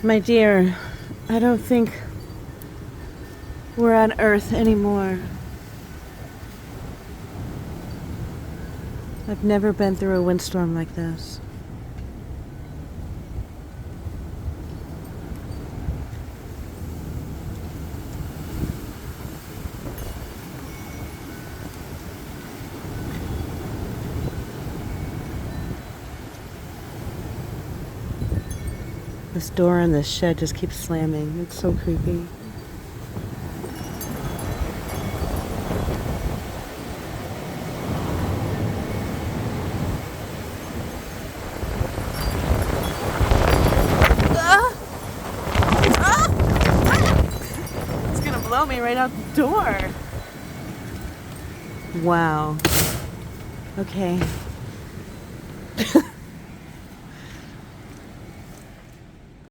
My dear, I don't think we're on Earth anymore. I've never been through a windstorm like this. This door in this shed just keeps slamming. It's so creepy. It's gonna blow me right out the door. Wow. Okay.